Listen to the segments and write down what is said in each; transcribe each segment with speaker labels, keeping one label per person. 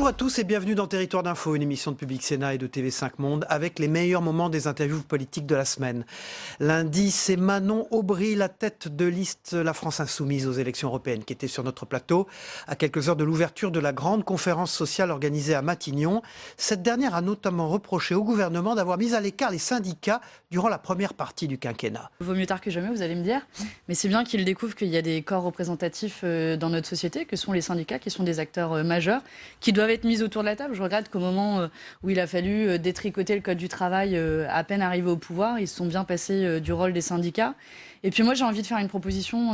Speaker 1: Bonjour à tous et bienvenue dans Territoire d'Info, une émission de Public Sénat et de TV5 Monde avec les meilleurs moments des interviews politiques de la semaine. Lundi, c'est Manon Aubry, la tête de liste La France Insoumise aux élections européennes, qui était sur notre plateau à quelques heures de l'ouverture de la grande conférence sociale organisée à Matignon. Cette dernière a notamment reproché au gouvernement d'avoir mis à l'écart les syndicats durant la première partie du quinquennat.
Speaker 2: Vaut mieux tard que jamais, vous allez me dire. Mais c'est bien qu'ils découvrent qu'il y a des corps représentatifs dans notre société, que sont les syndicats, qui sont des acteurs majeurs, qui doivent être mis autour de la table. Je regrette qu'au moment où il a fallu détricoter le code du travail, à peine arrivé au pouvoir, ils se sont bien passés du rôle des syndicats. Et puis moi, j'ai envie de faire une proposition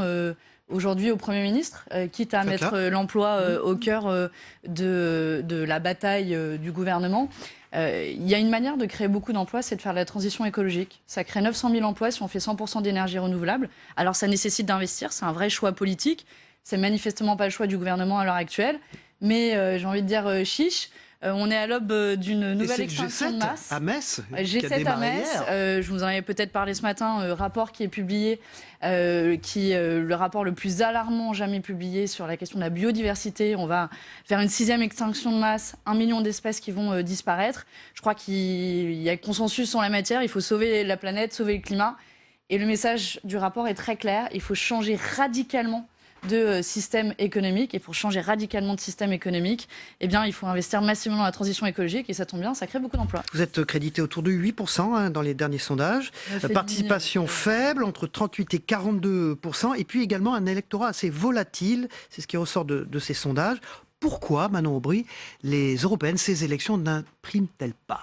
Speaker 2: aujourd'hui au Premier ministre, quitte à mettre l'emploi au cœur de la bataille du gouvernement. Il y a une manière de créer beaucoup d'emplois, c'est de faire de la transition écologique. Ça crée 900 000 emplois si on fait 100% d'énergie renouvelable. Alors ça nécessite d'investir, c'est un vrai choix politique. C'est manifestement pas le choix du gouvernement à l'heure actuelle. Mais j'ai envie de dire chiche. On est à l'aube d'une nouvelle extinction de masse.
Speaker 1: À Metz,
Speaker 2: G7 à Metz. Je vous en avais peut-être parlé ce matin. Rapport qui est publié, le rapport le plus alarmant jamais publié sur la question de la biodiversité. On va faire une 6e extinction de masse, 1 million d'espèces qui vont disparaître. Je crois qu'il y a consensus en la matière. Il faut sauver la planète, sauver le climat. Et le message du rapport est très clair. Il faut changer radicalement de système économique. Et pour changer radicalement de système économique, eh bien, il faut investir massivement dans la transition écologique. Et ça tombe bien, ça crée beaucoup d'emplois.
Speaker 1: Vous êtes crédité autour de 8% dans les derniers sondages. Participation faible, entre 38 et 42%. Et puis également un électorat assez volatile. C'est ce qui ressort de ces sondages. Pourquoi, Manon Aubry, les européennes, ces élections n'impriment-elles pas ?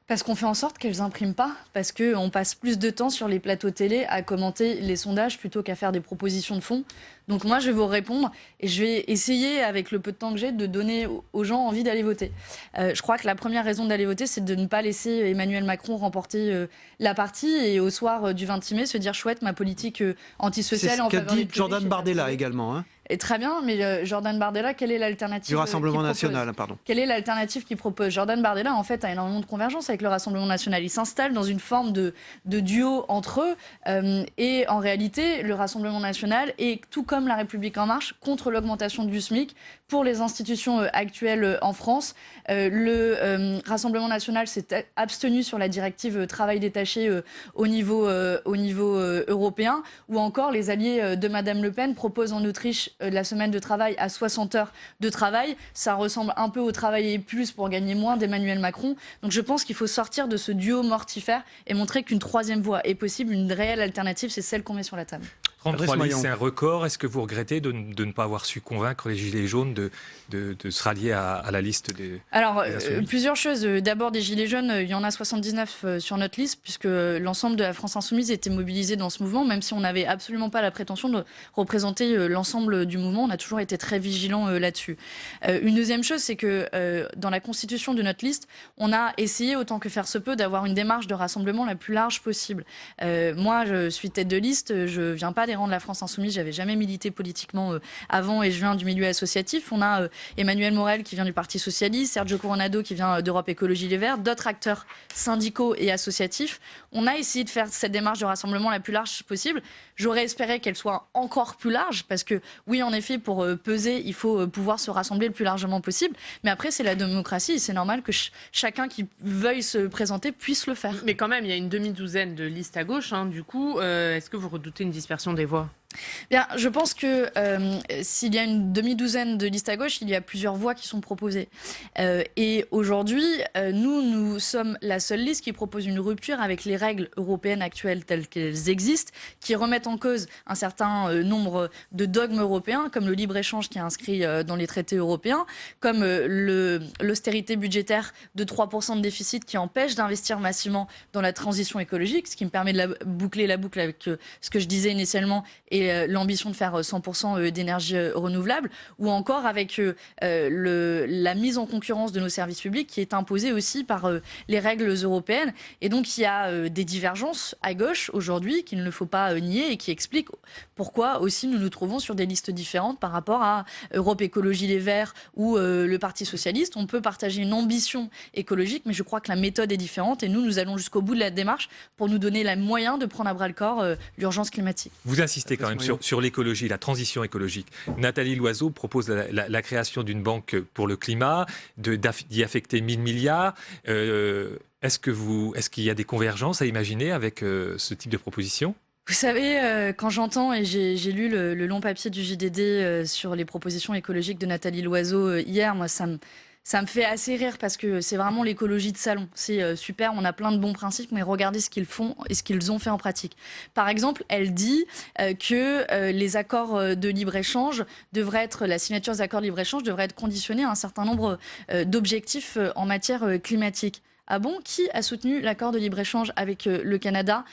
Speaker 2: Parce qu'on fait en sorte qu'elles n'impriment pas, parce qu'on passe plus de temps sur les plateaux télé à commenter les sondages plutôt qu'à faire des propositions de fond. Donc moi, je vais vous répondre et je vais essayer, avec le peu de temps que j'ai, de donner aux gens envie d'aller voter. Je crois que la première raison d'aller voter, c'est de ne pas laisser Emmanuel Macron remporter la partie et au soir du 26 mai se dire chouette, ma politique antisociale en faveur des plus riches.
Speaker 1: C'est ce qu'a dit Jordan Bardella également, hein.
Speaker 2: Et très bien, mais Jordan Bardella, quelle est l'alternative
Speaker 1: du Rassemblement national, pardon.
Speaker 2: Quelle est l'alternative qu'il propose ? Jordan Bardella, en fait, a énormément de convergence avec le Rassemblement national. Il s'installe dans une forme de duo entre eux. Et en réalité, le Rassemblement national est, tout comme La République En Marche, contre l'augmentation du SMIC pour les institutions actuelles en France. Le Rassemblement national s'est abstenu sur la directive travail détaché au niveau européen, ou encore les alliés de Madame Le Pen proposent en Autriche la semaine de travail à 60 heures de travail. Ça ressemble un peu au travailler plus pour gagner moins d'Emmanuel Macron. Donc je pense qu'il faut sortir de ce duo mortifère et montrer qu'une troisième voie est possible. Une réelle alternative, c'est celle qu'on met sur la table.
Speaker 3: 33 listes, c'est un record. Est-ce que vous regrettez de ne pas avoir su convaincre les Gilets jaunes de se rallier à la liste des...
Speaker 2: Alors, plusieurs choses. D'abord, des Gilets jaunes, il y en a 79 sur notre liste, puisque l'ensemble de la France Insoumise était mobilisé dans ce mouvement, même si on n'avait absolument pas la prétention de représenter l'ensemble du mouvement. On a toujours été très vigilants là-dessus. Une deuxième chose, c'est que dans la constitution de notre liste, on a essayé, autant que faire se peut, d'avoir une démarche de rassemblement la plus large possible. Moi, je suis tête de liste, je viens pas des rangs de la France Insoumise, j'avais jamais milité politiquement avant et je viens du milieu associatif. On a Emmanuel Morel qui vient du Parti Socialiste, Sergio Coronado qui vient d'Europe Écologie Les Verts, d'autres acteurs syndicaux et associatifs. On a essayé de faire cette démarche de rassemblement la plus large possible. J'aurais espéré qu'elle soit encore plus large parce que, oui, en effet, pour peser, il faut pouvoir se rassembler le plus largement possible. Mais après, c'est la démocratie et c'est normal que chacun qui veuille se présenter puisse le faire.
Speaker 4: Mais quand même, il y a une demi-douzaine de listes à gauche. Du coup, est-ce que vous redoutez une dispersion des voix ?
Speaker 2: Bien, je pense que s'il y a une demi-douzaine de listes à gauche, il y a plusieurs voies qui sont proposées. Et aujourd'hui, nous sommes la seule liste qui propose une rupture avec les règles européennes actuelles telles qu'elles existent, qui remettent en cause un certain nombre de dogmes européens, comme le libre-échange qui est inscrit dans les traités européens, comme l'austérité budgétaire de 3% de déficit qui empêche d'investir massivement dans la transition écologique, ce qui me permet de boucler la boucle avec ce que je disais initialement et l'ambition de faire 100% d'énergie renouvelable, ou encore avec la mise en concurrence de nos services publics qui est imposée aussi par les règles européennes. Et donc il y a des divergences à gauche aujourd'hui qu'il ne faut pas nier et qui expliquent pourquoi aussi nous nous trouvons sur des listes différentes par rapport à Europe Écologie Les Verts ou le Parti Socialiste. On peut partager une ambition écologique, mais je crois que la méthode est différente et nous allons jusqu'au bout de la démarche pour nous donner les moyens de prendre à bras le corps l'urgence climatique.
Speaker 3: Vous insistez quand même
Speaker 1: Oui.
Speaker 3: sur l'écologie, la transition écologique. Nathalie Loiseau propose la création d'une banque pour le climat, d'y affecter 1 000 milliards. Est-ce qu'il y a des convergences à imaginer avec ce type de proposition ?
Speaker 2: Vous savez, quand j'entends, et j'ai lu le long papier du JDD sur les propositions écologiques de Nathalie Loiseau hier, moi ça me fait assez rire parce que c'est vraiment l'écologie de salon. C'est super, on a plein de bons principes, mais regardez ce qu'ils font et ce qu'ils ont fait en pratique. Par exemple, elle dit que les accords de libre-échange devraient être, la signature des accords de libre-échange devrait être conditionnée à un certain nombre d'objectifs en matière climatique. Ah bon ? Qui a soutenu l'accord de libre-échange avec le Canada,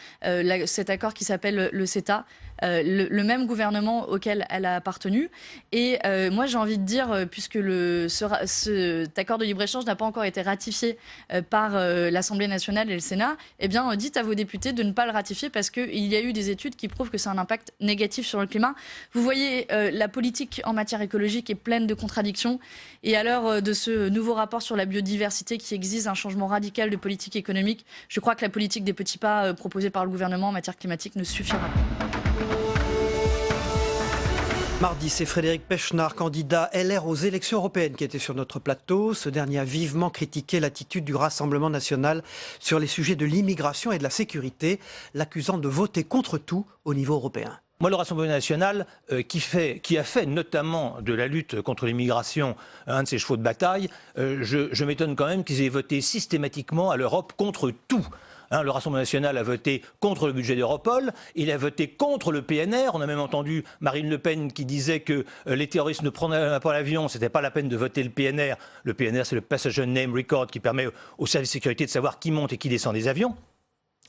Speaker 2: cet accord qui s'appelle le CETA, le même gouvernement auquel elle a appartenu. Et moi, j'ai envie de dire, puisque cet accord de libre-échange n'a pas encore été ratifié par l'Assemblée nationale et le Sénat, eh bien, dites à vos députés de ne pas le ratifier parce qu'il y a eu des études qui prouvent que c'est un impact négatif sur le climat. Vous voyez, la politique en matière écologique est pleine de contradictions. Et à l'heure de ce nouveau rapport sur la biodiversité qui exige un changement radical de politique économique, je crois que la politique des petits pas proposée par le gouvernement en matière climatique ne suffira pas.
Speaker 1: Mardi, c'est Frédéric Pechnard, candidat LR aux élections européennes, qui était sur notre plateau. Ce dernier a vivement critiqué l'attitude du Rassemblement national sur les sujets de l'immigration et de la sécurité, l'accusant de voter contre tout au niveau européen.
Speaker 5: Moi, le Rassemblement national, qui a fait notamment de la lutte contre l'immigration un de ses chevaux de bataille, je m'étonne quand même qu'ils aient voté systématiquement à l'Europe contre tout. Le Rassemblement national a voté contre le budget d'Europol, il a voté contre le PNR. On a même entendu Marine Le Pen qui disait que les terroristes ne prenaient pas l'avion, c'était pas la peine de voter le PNR. Le PNR, c'est le Passenger Name Record qui permet au service de sécurité de savoir qui monte et qui descend des avions.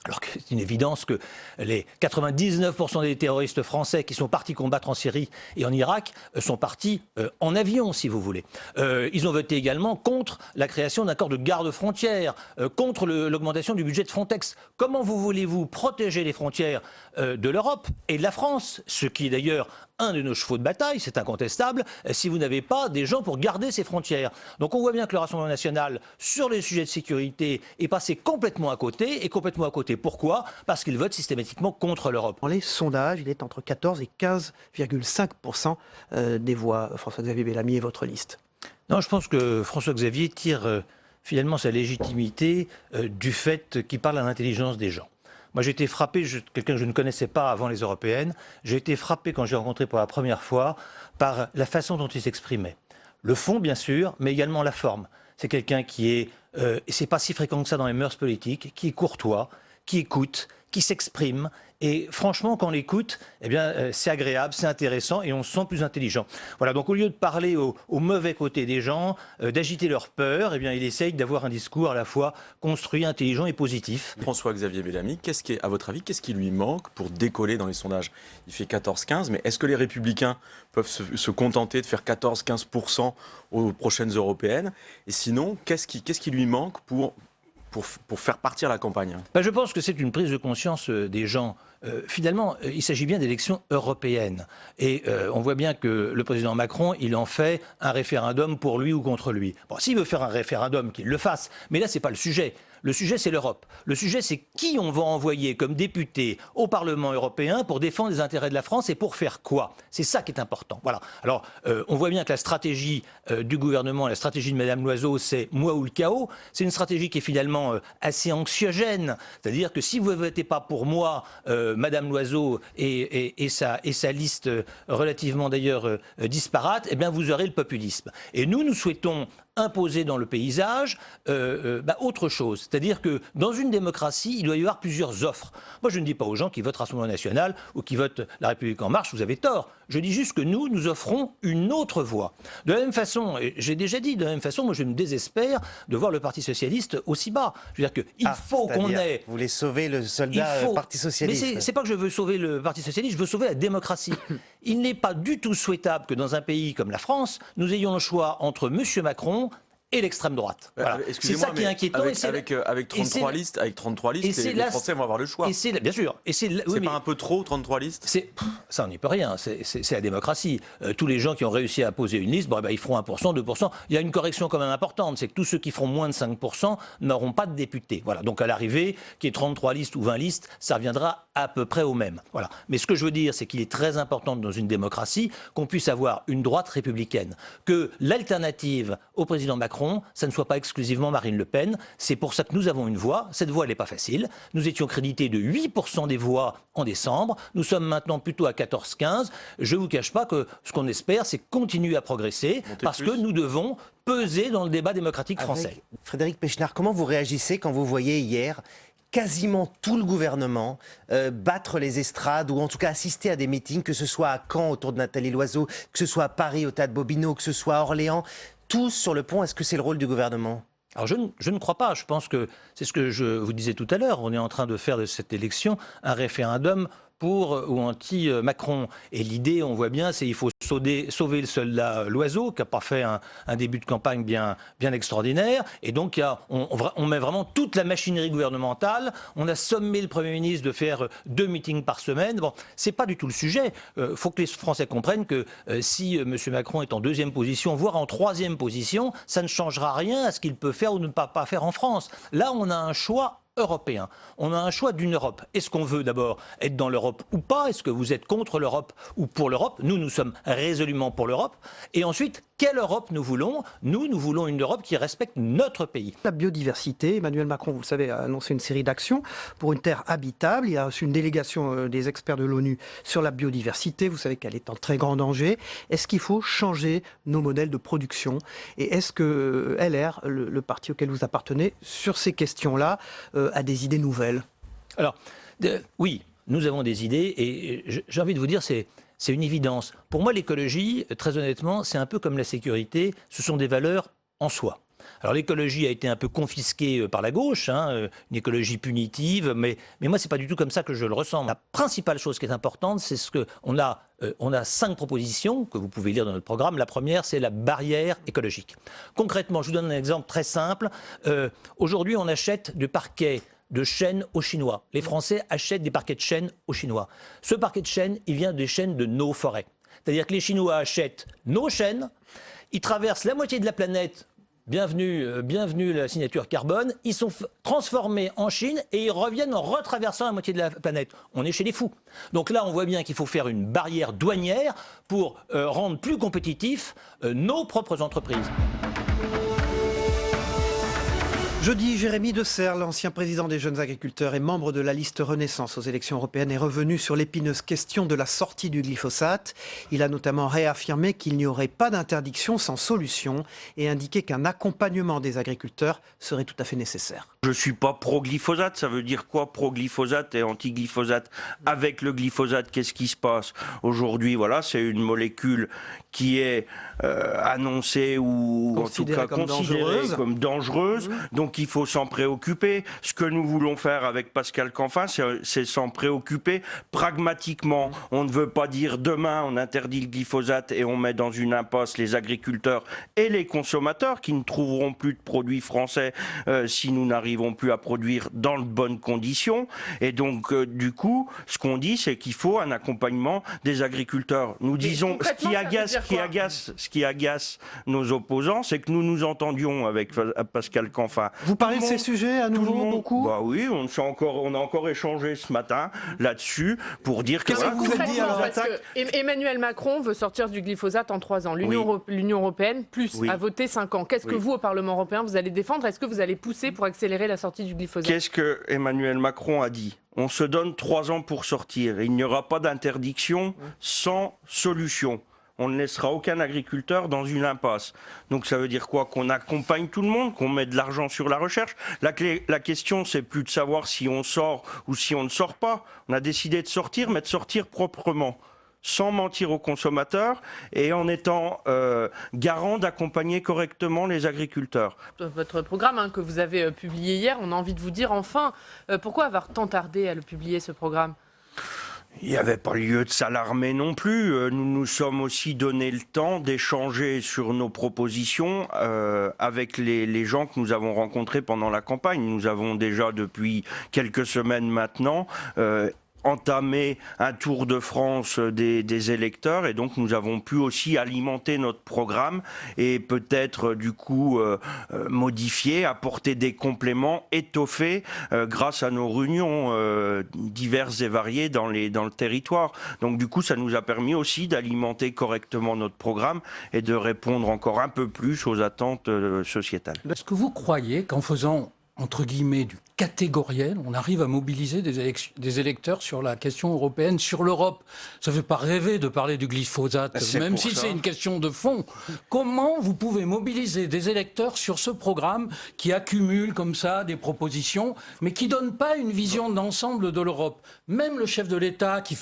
Speaker 5: Alors que c'est une évidence que les 99% des terroristes français qui sont partis combattre en Syrie et en Irak sont partis en avion, si vous voulez. Ils ont voté également contre la création d'un corps de garde-frontières, contre l'augmentation du budget de Frontex. Comment voulez-vous protéger les frontières de l'Europe et de la France, ce qui est d'ailleurs un de nos chevaux de bataille, c'est incontestable, si vous n'avez pas des gens pour garder ces frontières. Donc on voit bien que le Rassemblement national, sur les sujets de sécurité, est passé complètement à côté. Et complètement à côté, pourquoi ? Parce qu'il vote systématiquement contre l'Europe.
Speaker 1: Dans les sondages, il est entre 14 et 15,5% des voix. François-Xavier Bellamy est votre liste.
Speaker 5: Non, je pense que François-Xavier tire finalement sa légitimité du fait qu'il parle à l'intelligence des gens. Moi, j'ai été frappé, quelqu'un que je ne connaissais pas avant les européennes, j'ai été frappé quand j'ai rencontré pour la première fois par la façon dont il s'exprimait. Le fond, bien sûr, mais également la forme. C'est quelqu'un qui est, et c'est pas si fréquent que ça dans les mœurs politiques, qui est courtois, qui écoute, qui s'exprime. Et franchement, quand on l'écoute, eh bien, c'est agréable, c'est intéressant et on se sent plus intelligent. Voilà, donc au lieu de parler au mauvais côté des gens, d'agiter leur peur, eh bien, il essaye d'avoir un discours à la fois construit, intelligent et positif.
Speaker 6: François-Xavier Bellamy, à votre avis, qu'est-ce qui lui manque pour décoller dans les sondages ? Il fait 14-15, mais est-ce que les Républicains peuvent se contenter de faire 14-15% aux prochaines européennes ? Et sinon, qu'est-ce qui lui manque pour faire partir la campagne ?
Speaker 5: Je pense que c'est une prise de conscience des gens. Finalement, il s'agit bien d'élections européennes. Et on voit bien que le président Macron, il en fait un référendum pour lui ou contre lui. Bon, s'il veut faire un référendum, qu'il le fasse. Mais là, ce n'est pas le sujet. Le sujet, c'est l'Europe. Le sujet, c'est qui on va envoyer comme député au Parlement européen pour défendre les intérêts de la France et pour faire quoi ? C'est ça qui est important. Voilà. Alors, on voit bien que la stratégie du gouvernement, la stratégie de Mme Loiseau, c'est moi ou le chaos. C'est une stratégie qui est finalement assez anxiogène. C'est-à-dire que si vous ne votez pas pour moi, Mme Loiseau et sa liste relativement d'ailleurs disparate, eh bien vous aurez le populisme. Et nous souhaitons imposer dans le paysage autre chose. C'est-à-dire que dans une démocratie, il doit y avoir plusieurs offres. Moi, je ne dis pas aux gens qui votent Rassemblement national ou qui votent La République en marche, vous avez tort. Je dis juste que nous offrons une autre voie. De la même façon, et j'ai déjà dit, de la même façon, moi je me désespère de voir le Parti socialiste aussi bas. Je veux dire qu'il faut qu'on ait...
Speaker 7: Vous voulez sauver le soldat Parti socialiste.
Speaker 5: Mais c'est pas que je veux sauver le Parti socialiste, je veux sauver la démocratie. Il n'est pas du tout souhaitable que dans un pays comme la France, nous ayons le choix entre M. Macron et l'extrême droite. Voilà. C'est ça qui est inquiétant.
Speaker 6: Avec 33 listes, les Français vont avoir le choix.
Speaker 5: Bien sûr.
Speaker 6: C'est pas un peu trop, 33 listes ?
Speaker 5: Ça, on n'y peut rien. C'est la démocratie. Tous les gens qui ont réussi à poser une liste, ils feront 1%, 2%. Il y a une correction quand même importante, c'est que tous ceux qui feront moins de 5% n'auront pas de députés. Voilà. Donc à l'arrivée, qu'il y ait 33 listes ou 20 listes, ça reviendra à peu près au même. Voilà. Mais ce que je veux dire, c'est qu'il est très important dans une démocratie qu'on puisse avoir une droite républicaine, que l'alternative au président Macron, ça ne soit pas exclusivement Marine Le Pen. C'est pour ça que nous avons une voix. Cette voix, elle n'est pas facile. Nous étions crédités de 8% des voix en décembre. Nous sommes maintenant plutôt à 14-15. Je ne vous cache pas que ce qu'on espère, c'est continuer à progresser parce que nous devons peser dans le débat démocratique français.
Speaker 7: Frédéric Pechnard, comment vous réagissez quand vous voyez hier quasiment tout le gouvernement battre les estrades ou en tout cas assister à des meetings, que ce soit à Caen autour de Nathalie Loiseau, que ce soit à Paris au Théâtre Bobino, que ce soit à Orléans, tous sur le pont? Est-ce que c'est le rôle du gouvernement?
Speaker 5: Alors je ne crois pas. Je pense que c'est ce que je vous disais tout à l'heure. On est en train de faire de cette élection un référendum pour ou anti-Macron. Et l'idée, on voit bien, c'est qu'il faut sauver le soldat Loiseau, qui n'a pas fait un début de campagne bien extraordinaire. Et donc, on met vraiment toute la machinerie gouvernementale. On a sommé le Premier ministre de faire 2 meetings par semaine. Bon, c'est pas du tout le sujet. Faut que les Français comprennent que si M. Macron est en 2e position, voire en 3e position, ça ne changera rien à ce qu'il peut faire ou ne pas faire en France. Là, on a un choix européen. On a un choix d'une Europe. Est-ce qu'on veut d'abord être dans l'Europe ou pas? Est-ce que vous êtes contre l'Europe ou pour l'Europe? Nous sommes résolument pour l'Europe. Et ensuite, quelle Europe nous voulons? Nous voulons une Europe qui respecte notre pays.
Speaker 1: La biodiversité, Emmanuel Macron, vous le savez, a annoncé une série d'actions pour une terre habitable. Il y a reçu une délégation des experts de l'ONU sur la biodiversité. Vous savez qu'elle est en très grand danger. Est-ce qu'il faut changer nos modèles de production? Et est-ce que LR, le parti auquel vous appartenez, sur ces questions-là, a des idées nouvelles?
Speaker 5: Alors, oui, nous avons des idées et j'ai envie de vous dire, c'est une évidence. Pour moi, l'écologie, très honnêtement, c'est un peu comme la sécurité, ce sont des valeurs en soi. Alors l'écologie a été un peu confisquée par la gauche, une écologie punitive, mais moi c'est pas du tout comme ça que je le ressens. La principale chose qui est importante, c'est ce que on a 5 propositions que vous pouvez lire dans notre programme. La première, c'est la barrière écologique. Concrètement, je vous donne un exemple très simple. Aujourd'hui, on achète du parquet de chêne aux Chinois. Les Français achètent des parquets de chêne aux Chinois. Ce parquet de chêne, il vient des chênes de nos forêts. C'est-à-dire que les Chinois achètent nos chênes, ils traversent la moitié de la planète. Bienvenue la signature carbone. Ils sont transformés en Chine et ils reviennent en retraversant la moitié de la planète. On est chez les fous. Donc là, on voit bien qu'il faut faire une barrière douanière pour rendre plus compétitifs nos propres entreprises.
Speaker 1: Jeudi, Jérémy Deserle, l'ancien président des Jeunes Agriculteurs et membre de la liste Renaissance aux élections européennes, est revenu sur l'épineuse question de la sortie du glyphosate. Il a notamment réaffirmé qu'il n'y aurait pas d'interdiction sans solution et indiqué qu'un accompagnement des agriculteurs serait tout à fait nécessaire.
Speaker 8: Je ne suis pas pro-glyphosate. Ça veut dire quoi, pro-glyphosate et anti-glyphosate? Avec le glyphosate, qu'est-ce qui se passe? Aujourd'hui, voilà, c'est une molécule qui est annoncée ou en tout cas considérée comme dangereuse. Donc il faut s'en préoccuper. Ce que nous voulons faire avec Pascal Canfin, c'est s'en préoccuper pragmatiquement. On ne veut pas dire demain on interdit le glyphosate et on met dans une impasse les agriculteurs et les consommateurs qui ne trouveront plus de produits français si nous n'arrivons plus à produire dans de bonnes conditions. Et donc du coup, ce qu'on dit, c'est qu'il faut un accompagnement des agriculteurs. Nous disons, ce qui agace nos opposants, c'est que nous nous entendions avec Pascal Canfin.
Speaker 1: Vous parlez de ces sujets à nouveau beaucoup?
Speaker 8: Bah oui, on a encore échangé ce matin là-dessus pour dire que...
Speaker 1: Qu'est-ce que vous avez dit alors?
Speaker 4: Parce que Emmanuel Macron veut sortir du glyphosate en 3 ans. L'Union européenne, a voté 5 ans. Qu'est-ce que vous, au Parlement européen, vous allez défendre? Est-ce que vous allez pousser pour accélérer la sortie du glyphosate?
Speaker 8: Qu'est-ce que Emmanuel Macron a dit? On se donne 3 ans pour sortir. Il n'y aura pas d'interdiction sans solution. On ne laissera aucun agriculteur dans une impasse. Donc ça veut dire quoi? Qu'on accompagne tout le monde, qu'on met de l'argent sur la recherche. La question, c'est plus de savoir si on sort ou si on ne sort pas. On a décidé de sortir, mais de sortir proprement, sans mentir aux consommateurs et en étant garant d'accompagner correctement les agriculteurs.
Speaker 4: Votre programme que vous avez publié hier, on a envie de vous dire enfin, pourquoi avoir tant tardé à le publier, ce programme?
Speaker 8: Il n'y avait pas lieu de s'alarmer non plus. Nous nous sommes aussi donné le temps d'échanger sur nos propositions avec les gens que nous avons rencontrés pendant la campagne. Nous avons déjà depuis quelques semaines maintenant entamer un tour de France des électeurs, et donc nous avons pu aussi alimenter notre programme et peut-être du coup modifier, apporter des compléments, étoffer grâce à nos réunions diverses et variées dans le territoire. Donc du coup ça nous a permis aussi d'alimenter correctement notre programme et de répondre encore un peu plus aux attentes sociétales.
Speaker 9: Est-ce que vous croyez qu'en faisant entre guillemets, du catégoriel, on arrive à mobiliser des électeurs sur la question européenne, sur l'Europe. Ça ne fait pas rêver de parler du glyphosate, même si c'est une question de fond. Comment vous pouvez mobiliser des électeurs sur ce programme qui accumule comme ça des propositions, mais qui ne donne pas une vision d'ensemble de l'Europe? Même le chef de l'État, qui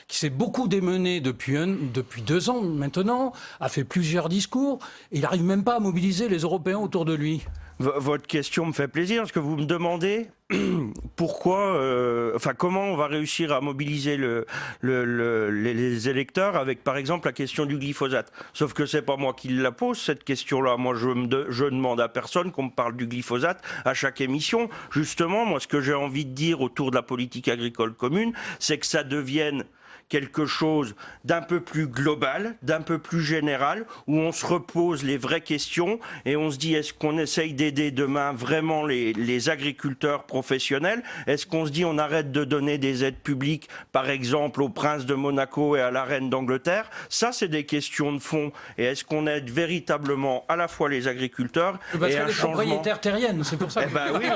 Speaker 9: s'est beaucoup démené depuis 2 ans maintenant, a fait plusieurs discours, et il n'arrive même pas à mobiliser les Européens autour de lui.
Speaker 8: Votre question me fait plaisir, parce que vous me demandez pourquoi, comment on va réussir à mobiliser les électeurs avec, par exemple, la question du glyphosate. Sauf que c'est pas moi qui la pose, cette question-là. Moi, je demande à personne qu'on me parle du glyphosate à chaque émission. Justement, moi, ce que j'ai envie de dire autour de la politique agricole commune, c'est que ça devienne quelque chose d'un peu plus global, d'un peu plus général, où on se repose les vraies questions et on se dit, est-ce qu'on essaye d'aider demain vraiment les agriculteurs professionnels? Est-ce qu'on se dit, on arrête de donner des aides publiques, par exemple, au prince de Monaco et à la reine d'Angleterre? Ça, c'est des questions de fond. Et est-ce qu'on aide véritablement à la fois les agriculteurs
Speaker 9: parce
Speaker 8: et
Speaker 9: que
Speaker 8: un
Speaker 9: les
Speaker 8: changement...
Speaker 9: propriétaires terriennes, c'est pour ça.
Speaker 8: Oui,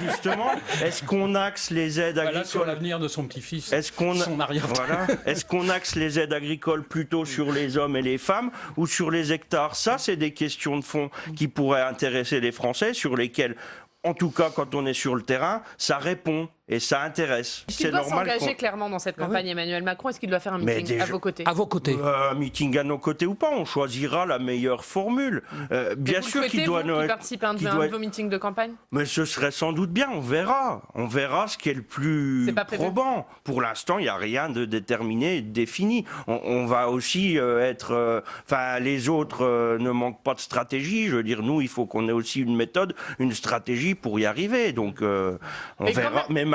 Speaker 8: justement. Est-ce qu'on axe les aides agricoles...
Speaker 9: Voilà, sur l'avenir de son petit-fils, son arrière.
Speaker 8: Voilà. Est-ce qu'on axe les aides agricoles plutôt sur les hommes et les femmes ou sur les hectares? Ça, c'est des questions de fond qui pourraient intéresser les Français, sur lesquelles, en tout cas, quand on est sur le terrain, ça répond. Et ça intéresse.
Speaker 4: Est-ce qu'il doit s'engager clairement dans cette campagne, Emmanuel Macron? Est-ce qu'il doit faire un meeting à vos côtés?
Speaker 9: À vos côtés.
Speaker 8: Un meeting à nos côtés ou pas, on choisira la meilleure formule. Bien sûr qu'il doit...
Speaker 4: Vous participer à un de vos meetings de campagne?
Speaker 8: Mais ce serait sans doute bien, on verra. On verra ce qui est le plus probant. Pour l'instant, il n'y a rien de déterminé et de défini. On va aussi être... les autres ne manquent pas de stratégie. Je veux dire, nous, il faut qu'on ait aussi une méthode, une stratégie pour y arriver. Donc, on verra. Mais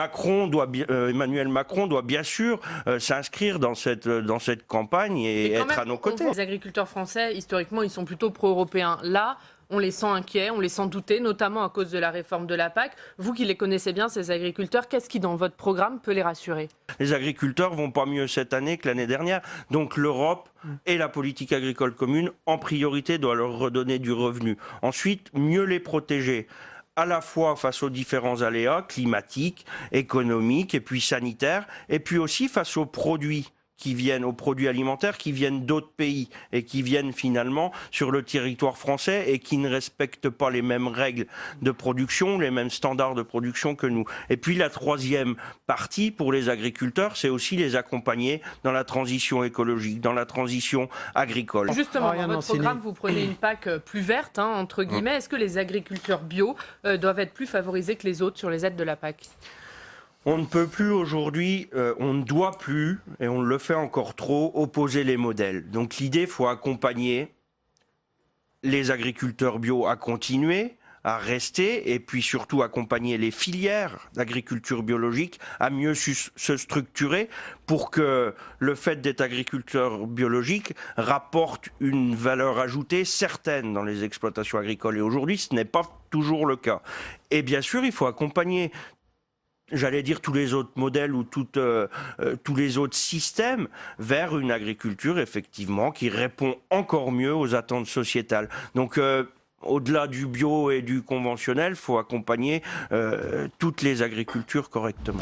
Speaker 8: Emmanuel Macron doit bien sûr s'inscrire dans cette campagne et être à nos côtés.
Speaker 4: Les agriculteurs français, historiquement, ils sont plutôt pro-européens. Là, on les sent inquiets, on les sent douter, notamment à cause de la réforme de la PAC. Vous qui les connaissez bien, ces agriculteurs, qu'est-ce qui, dans votre programme, peut les rassurer?
Speaker 8: Les agriculteurs vont pas mieux cette année que l'année dernière. Donc l'Europe et la politique agricole commune, en priorité, doivent leur redonner du revenu. Ensuite, mieux les protéger, à la fois face aux différents aléas climatiques, économiques et puis sanitaires, et puis aussi face aux produits alimentaires qui viennent d'autres pays et qui viennent finalement sur le territoire français et qui ne respectent pas les mêmes règles de production, les mêmes standards de production que nous. Et puis la troisième partie pour les agriculteurs, c'est aussi les accompagner dans la transition écologique, dans la transition agricole.
Speaker 4: Justement, dans votre programme, vous prenez une PAC plus verte, entre guillemets. Est-ce que les agriculteurs bio doivent être plus favorisés que les autres sur les aides de la PAC?
Speaker 8: On ne peut plus aujourd'hui, on ne doit plus, et on le fait encore trop, opposer les modèles. Donc l'idée, il faut accompagner les agriculteurs bio à continuer, à rester, et puis surtout accompagner les filières d'agriculture biologique à mieux se structurer pour que le fait d'être agriculteur biologique rapporte une valeur ajoutée certaine dans les exploitations agricoles. Et aujourd'hui, ce n'est pas toujours le cas. Et bien sûr, il faut accompagner, j'allais dire, tous les autres modèles ou tous les autres systèmes vers une agriculture, effectivement, qui répond encore mieux aux attentes sociétales. Donc, au-delà du bio et du conventionnel, il faut accompagner toutes les agricultures correctement.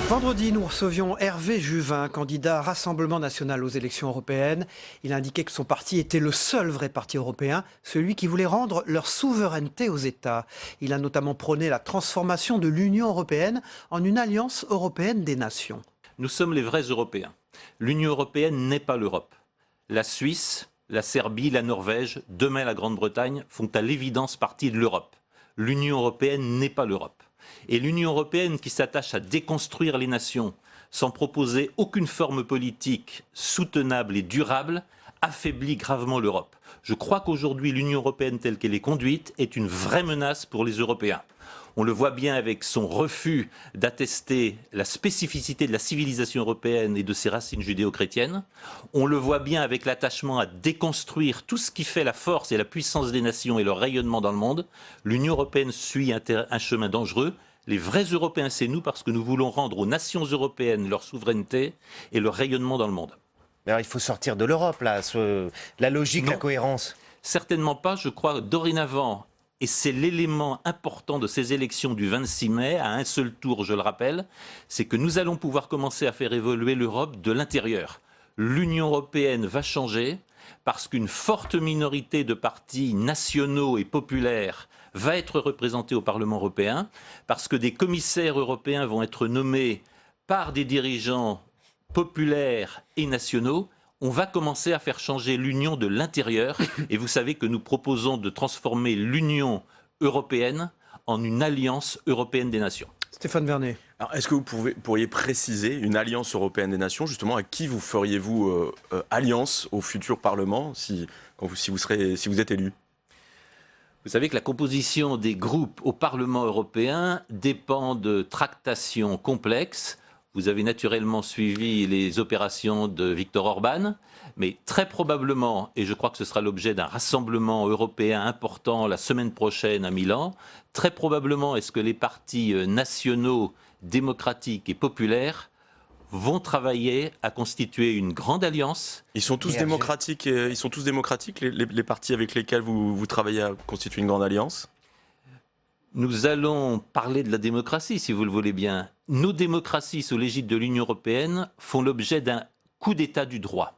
Speaker 1: Vendredi, nous recevions Hervé Juvin, candidat Rassemblement national aux élections européennes. Il indiquait que son parti était le seul vrai parti européen, celui qui voulait rendre leur souveraineté aux États. Il a notamment prôné la transformation de l'Union européenne en une alliance européenne des nations.
Speaker 10: Nous sommes les vrais Européens. L'Union européenne n'est pas l'Europe. La Suisse, la Serbie, la Norvège, demain la Grande-Bretagne font à l'évidence partie de l'Europe. L'Union européenne n'est pas l'Europe. Et l'Union européenne qui s'attache à déconstruire les nations sans proposer aucune forme politique soutenable et durable affaiblit gravement l'Europe. Je crois qu'aujourd'hui, l'Union européenne telle qu'elle est conduite est une vraie menace pour les Européens. On le voit bien avec son refus d'attester la spécificité de la civilisation européenne et de ses racines judéo-chrétiennes. On le voit bien avec l'attachement à déconstruire tout ce qui fait la force et la puissance des nations et leur rayonnement dans le monde. L'Union européenne suit un chemin dangereux. Les vrais Européens, c'est nous, parce que nous voulons rendre aux nations européennes leur souveraineté et leur rayonnement dans le monde.
Speaker 7: Mais alors, il faut sortir de l'Europe, là, la logique,
Speaker 10: Non.
Speaker 7: la cohérence.
Speaker 10: Certainement pas, je crois, dorénavant, et c'est l'élément important de ces élections du 26 mai, à un seul tour, je le rappelle, c'est que nous allons pouvoir commencer à faire évoluer l'Europe de l'intérieur. L'Union européenne va changer parce qu'une forte minorité de partis nationaux et populaires va être représentée au Parlement européen, parce que des commissaires européens vont être nommés par des dirigeants populaires et nationaux. On va commencer à faire changer l'Union de l'intérieur. Et vous savez que nous proposons de transformer l'Union européenne en une alliance européenne des nations.
Speaker 1: Stéphane Vernet.
Speaker 6: Alors, est-ce que vous pourriez préciser une alliance européenne des nations, justement, à qui vous feriez-vous alliance au futur Parlement si vous êtes élu?
Speaker 10: Vous savez que la composition des groupes au Parlement européen dépend de tractations complexes. Vous avez naturellement suivi les opérations de Viktor Orban, mais très probablement, et je crois que ce sera l'objet d'un rassemblement européen important la semaine prochaine à Milan, très probablement est-ce que les partis nationaux, démocratiques et populaires vont travailler à constituer une grande alliance.
Speaker 6: Ils sont tous démocratiques, les partis avec lesquels vous travaillez à constituer une grande alliance?
Speaker 10: Nous allons parler de la démocratie, si vous le voulez bien. Nos démocraties sous l'égide de l'Union européenne font l'objet d'un coup d'État du droit.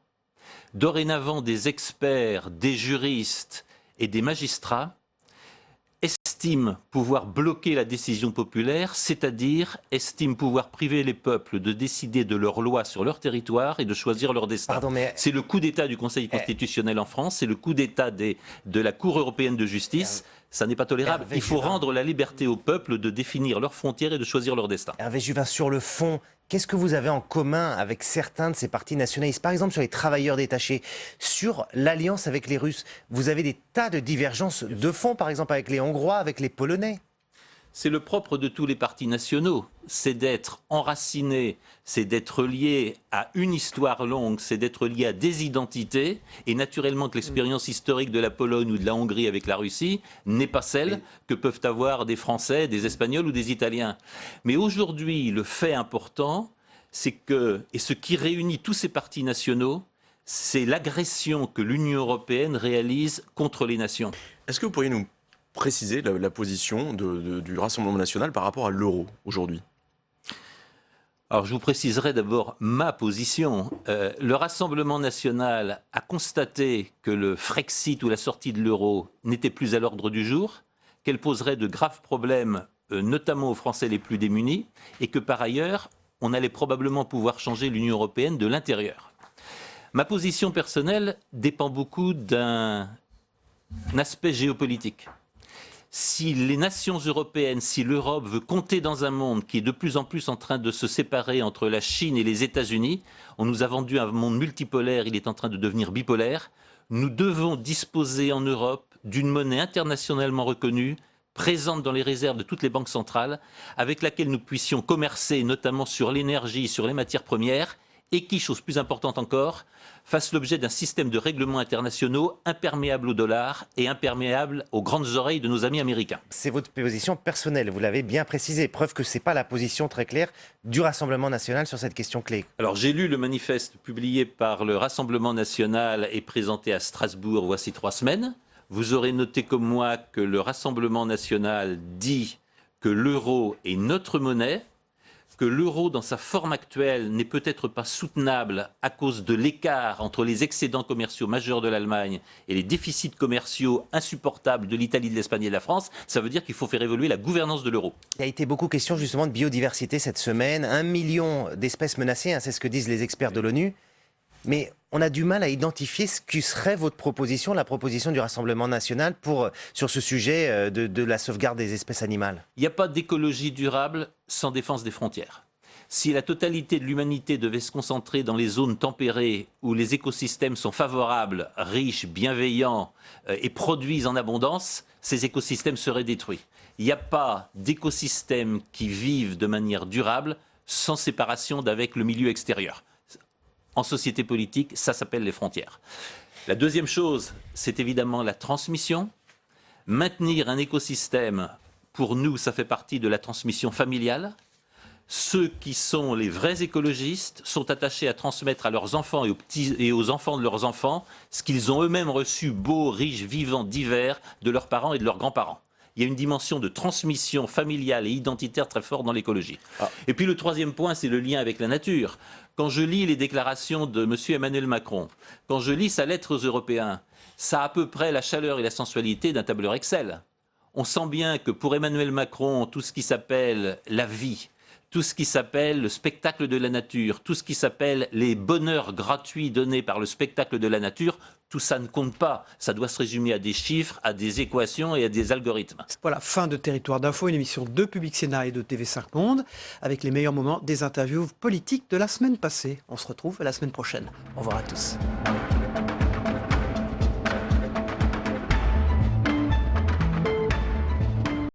Speaker 10: Dorénavant, des experts, des juristes et des magistrats estiment pouvoir bloquer la décision populaire, c'est-à-dire estiment pouvoir priver les peuples de décider de leurs lois sur leur territoire et de choisir leur destin. C'est le coup d'État du Conseil constitutionnel en France, c'est le coup d'État de la Cour européenne de justice. Ça n'est pas tolérable. Il faut rendre la liberté au peuple de définir leurs frontières et de choisir leur destin.
Speaker 7: Hervé Juvin, sur le fond, qu'est-ce que vous avez en commun avec certains de ces partis nationalistes? Par exemple, sur les travailleurs détachés, sur l'alliance avec les Russes, vous avez des tas de divergences de fond, par exemple avec les Hongrois, avec les Polonais.
Speaker 10: C'est le propre de tous les partis nationaux, c'est d'être enraciné, c'est d'être lié à une histoire longue, c'est d'être lié à des identités, et naturellement que l'expérience historique de la Pologne ou de la Hongrie avec la Russie n'est pas celle que peuvent avoir des Français, des Espagnols ou des Italiens. Mais aujourd'hui, le fait important, c'est que, et ce qui réunit tous ces partis nationaux, c'est l'agression que l'Union européenne réalise contre les nations.
Speaker 6: Est-ce que vous pourriez nous préciser la position du Rassemblement national par rapport à l'euro aujourd'hui?
Speaker 10: Alors je vous préciserai d'abord ma position. Le Rassemblement national a constaté que le Frexit ou la sortie de l'euro n'était plus à l'ordre du jour, qu'elle poserait de graves problèmes, notamment aux Français les plus démunis, et que par ailleurs, on allait probablement pouvoir changer l'Union européenne de l'intérieur. Ma position personnelle dépend beaucoup d'un aspect géopolitique. Si les nations européennes, si l'Europe veut compter dans un monde qui est de plus en plus en train de se séparer entre la Chine et les États-Unis, on nous a vendu un monde multipolaire, il est en train de devenir bipolaire, nous devons disposer en Europe d'une monnaie internationalement reconnue, présente dans les réserves de toutes les banques centrales, avec laquelle nous puissions commercer notamment sur l'énergie, sur les matières premières, et qui, chose plus importante encore, fasse l'objet d'un système de règlements internationaux imperméable au dollar et imperméable aux grandes oreilles de nos amis américains.
Speaker 7: C'est votre position personnelle, vous l'avez bien précisé, preuve que ce n'est pas la position très claire du Rassemblement national sur cette question clé.
Speaker 10: Alors j'ai lu le manifeste publié par le Rassemblement national et présenté à Strasbourg voici 3 semaines. Vous aurez noté comme moi que le Rassemblement national dit que l'euro est notre monnaie, que l'euro dans sa forme actuelle n'est peut-être pas soutenable à cause de l'écart entre les excédents commerciaux majeurs de l'Allemagne et les déficits commerciaux insupportables de l'Italie, de l'Espagne et de la France, ça veut dire qu'il faut faire évoluer la gouvernance de l'euro.
Speaker 7: Il a été beaucoup question justement de biodiversité cette semaine, 1 million d'espèces menacées, c'est ce que disent les experts de l'ONU. Mais on a du mal à identifier ce qui serait votre proposition, la proposition du Rassemblement national sur ce sujet de la sauvegarde des espèces animales.
Speaker 10: Il n'y a pas d'écologie durable sans défense des frontières. Si la totalité de l'humanité devait se concentrer dans les zones tempérées où les écosystèmes sont favorables, riches, bienveillants et produisent en abondance, ces écosystèmes seraient détruits. Il n'y a pas d'écosystèmes qui vivent de manière durable sans séparation d'avec le milieu extérieur. En société politique, ça s'appelle les frontières. La deuxième chose, c'est évidemment la transmission. Maintenir un écosystème, pour nous, ça fait partie de la transmission familiale. Ceux qui sont les vrais écologistes sont attachés à transmettre à leurs enfants et aux enfants de leurs enfants ce qu'ils ont eux-mêmes reçu, beau, riche, vivant, divers, de leurs parents et de leurs grands-parents. Il y a une dimension de transmission familiale et identitaire très forte dans l'écologie. Et puis le troisième point, c'est le lien avec la nature. Quand je lis les déclarations de M. Emmanuel Macron, quand je lis sa lettre aux Européens, ça a à peu près la chaleur et la sensualité d'un tableur Excel. On sent bien que pour Emmanuel Macron, tout ce qui s'appelle la vie, tout ce qui s'appelle le spectacle de la nature, tout ce qui s'appelle les bonheurs gratuits donnés par le spectacle de la nature, tout ça ne compte pas. Ça doit se résumer à des chiffres, à des équations et à des algorithmes.
Speaker 1: Voilà, fin de Territoire d'Info, une émission de Public Sénat et de TV5 Monde, avec les meilleurs moments des interviews politiques de la semaine passée. On se retrouve la semaine prochaine. Au revoir à tous.